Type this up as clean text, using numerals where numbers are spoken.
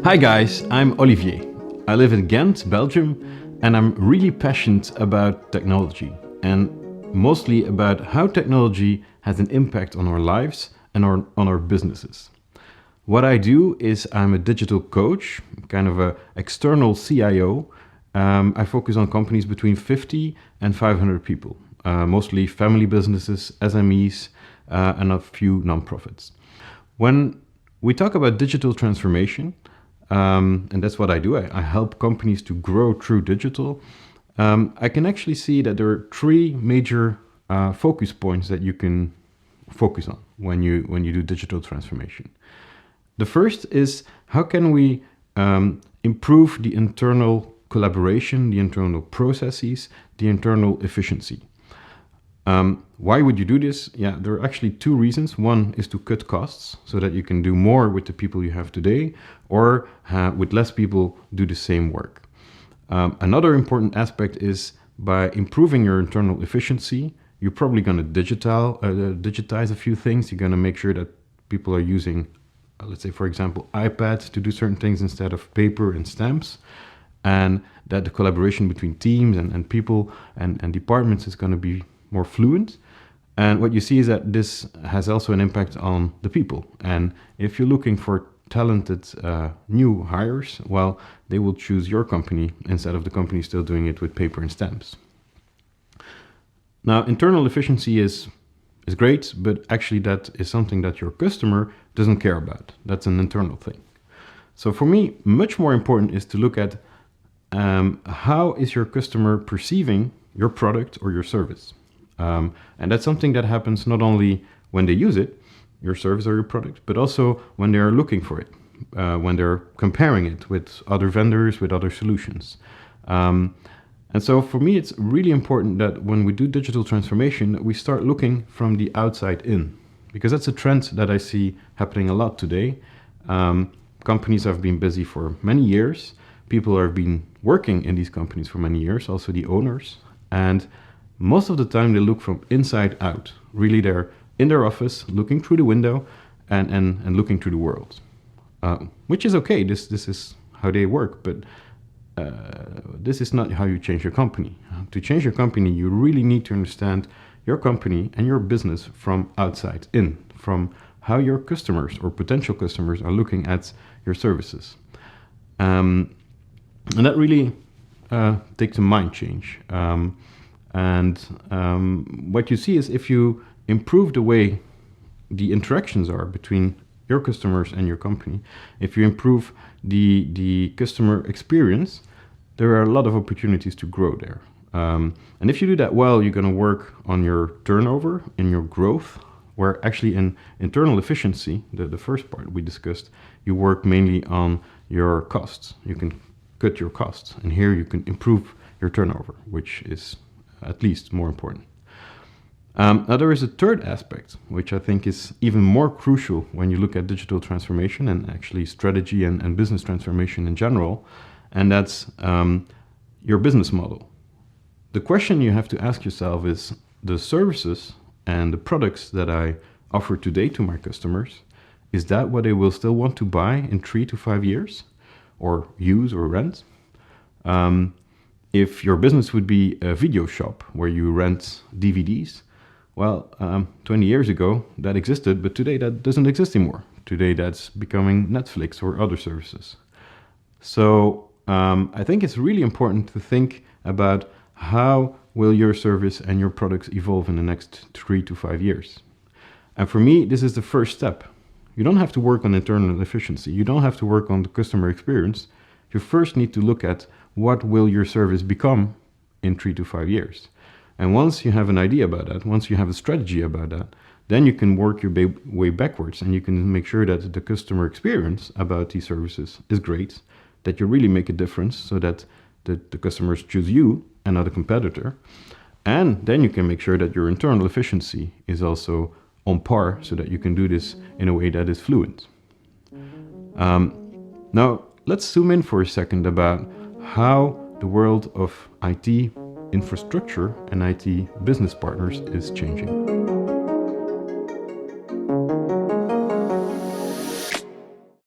Hi guys, I'm Olivier. I live in Ghent, Belgium, and I'm really passionate about technology and mostly about how technology has an impact on our lives and on our businesses. What I do is I'm a digital coach, kind of an external CIO. I focus on companies between 50 and 500 people, mostly family businesses, SMEs, and a few nonprofits. When we talk about digital transformation, and that's what I do, I help companies to grow through digital. I can actually see that there are three major focus points that you can focus on when you do digital transformation. The first is how can we improve the internal collaboration, the internal processes, the internal efficiency. Why would you do this? Yeah, there are actually two reasons. One is to cut costs so that you can do more with the people you have today, or with less people do the same work. Another important aspect is by improving your internal efficiency, you're probably going to digitize a few things. You're going to make sure that people are using, let's say, for example, iPads to do certain things instead of paper and stamps, and that the collaboration between teams and people and departments is going to be more fluent. And what you see is that this has also an impact on the people. And if you're looking for talented new hires, well, they will choose your company instead of the company still doing it with paper and stamps. Now, internal efficiency is great, but actually that is something that your customer doesn't care about. That's an internal thing. So for me, much more important is to look at how is your customer perceiving your product or your service. And that's something that happens not only when they use it, your service or your product, but also when they are looking for it, when they're comparing it with other vendors, with other solutions. And so for me, it's really important that when we do digital transformation, we start looking from the outside in, because that's a trend that I see happening a lot today. Companies have been busy for many years. People have been working in these companies for many years, also the owners. And most of the time they look from inside out. Really, they're in their office, looking through the window and looking through the world, which is okay. This is how they work, but this is not how you change your company. To change your company, you really need to understand your company and your business from outside in, from how your customers or potential customers are looking at your services. And that really takes a mind change. What you see is if you improve the way the interactions are between your customers and your company, if you improve the customer experience, there are a lot of opportunities to grow there. And if you do that well, you're going to work on your turnover and your growth, where actually in internal efficiency, the first part we discussed, you work mainly on your costs. You can cut your costs, and here you can improve your turnover, which is at least more important. Now there is a third aspect, which I think is even more crucial when you look at digital transformation and actually strategy and business transformation in general, and that's your business model. The question you have to ask yourself is, the services and the products that I offer today to my customers, is that what they will still want to buy in 3 to 5 years, or use or rent? If your business would be a video shop where you rent DVDs, well, 20 years ago that existed, but today that doesn't exist anymore. Today that's becoming Netflix or other services. So I think it's really important to think about how will your service and your products evolve in the next 3 to 5 years. And for me, this is the first step. You don't have to work on internal efficiency. You don't have to work on the customer experience. You first need to look at what will your service become in 3 to 5 years. And once you have an idea about that, once you have a strategy about that, then you can work your way backwards and you can make sure that the customer experience about these services is great, that you really make a difference so that the customers choose you and not a competitor. And then you can make sure that your internal efficiency is also on par so that you can do this in a way that is fluent. Now, let's zoom in for a second about how the world of IT infrastructure and IT business partners is changing.